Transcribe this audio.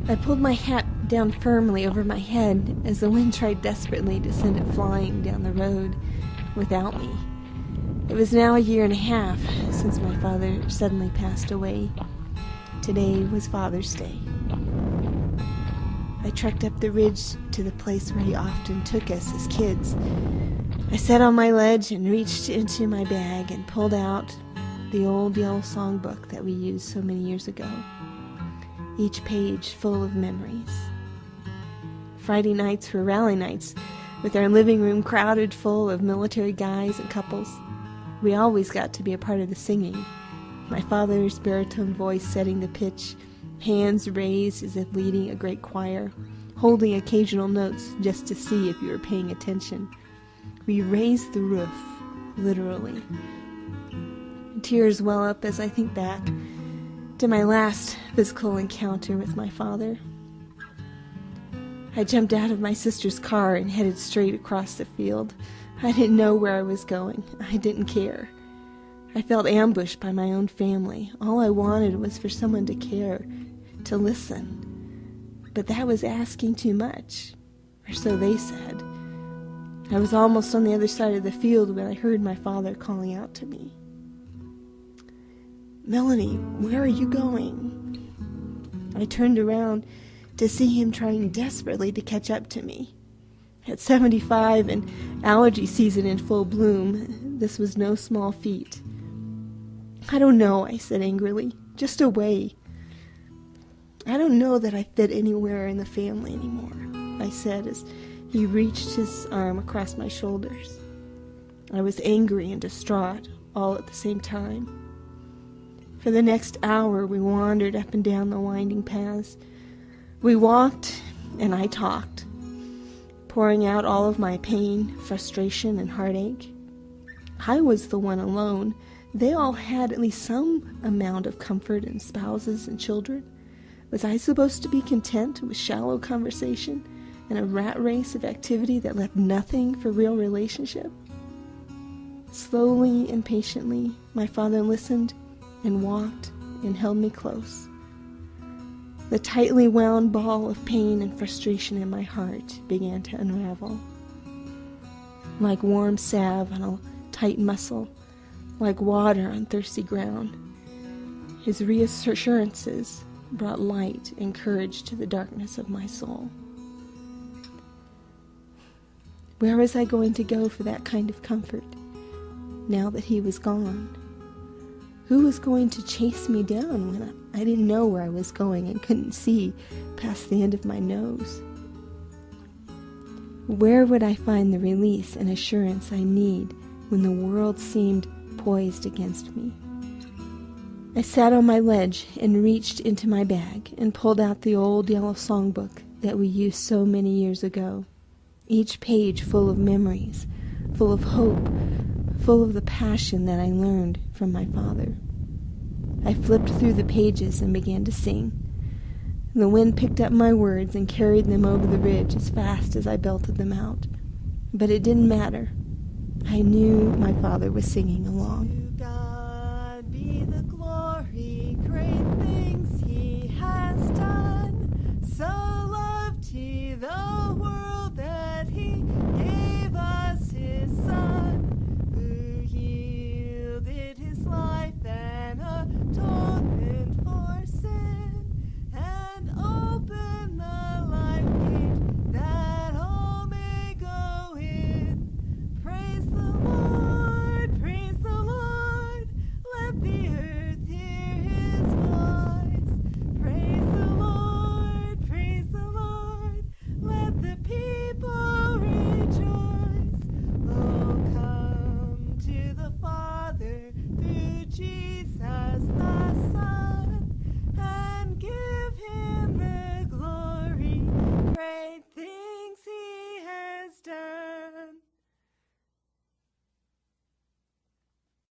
I pulled my hat down firmly over my head as the wind tried desperately to send it flying down the road without me. It was now 1.5 years since my father suddenly passed away. Today was Father's Day. I trekked up the ridge to the place where he often took us as kids. I sat on my ledge and reached into my bag and pulled out the old yellow songbook that we used so many years ago, each page full of memories. Friday nights were rally nights, with our living room crowded full of military guys and couples. We always got to be a part of the singing, my father's baritone voice setting the pitch, hands raised as if leading a great choir, holding occasional notes just to see if you were paying attention. We raised the roof, literally. Tears well up as I think back to my last physical encounter with my father. I jumped out of my sister's car and headed straight across the field. I didn't know where I was going. I didn't care. I felt ambushed by my own family. All I wanted was for someone to care, to listen. But that was asking too much, or so they said. I was almost on the other side of the field when I heard my father calling out to me. "Melanie, where are you going?" I turned around to see him trying desperately to catch up to me. At 75 and allergy season in full bloom, this was no small feat. "I don't know," I said angrily. "Just away. I don't know that I fit anywhere in the family anymore," I said as he reached his arm across my shoulders. I was angry and distraught all at the same time. For the next hour, we wandered up and down the winding paths. We walked, and I talked, pouring out all of my pain, frustration, and heartache. I was the one alone. They all had at least some amount of comfort in spouses and children. Was I supposed to be content with shallow conversation and a rat race of activity that left nothing for real relationship? Slowly and patiently, my father listened and walked and held me close. The tightly wound ball of pain and frustration in my heart began to unravel. Like warm salve on a tight muscle, like water on thirsty ground. His reassurances brought light and courage to the darkness of my soul. Where was I going to go for that kind of comfort, now that he was gone? Who was going to chase me down when I didn't know where I was going and couldn't see past the end of my nose? Where would I find the release and assurance I need when the world seemed poised against me? I sat on my ledge and reached into my bag and pulled out the old yellow songbook that we used so many years ago, each page full of memories, full of hope, full of the passion that I learned from my father. I flipped through the pages and began to sing. The wind picked up my words and carried them over the ridge as fast as I belted them out. But it didn't matter. I knew my father was singing along.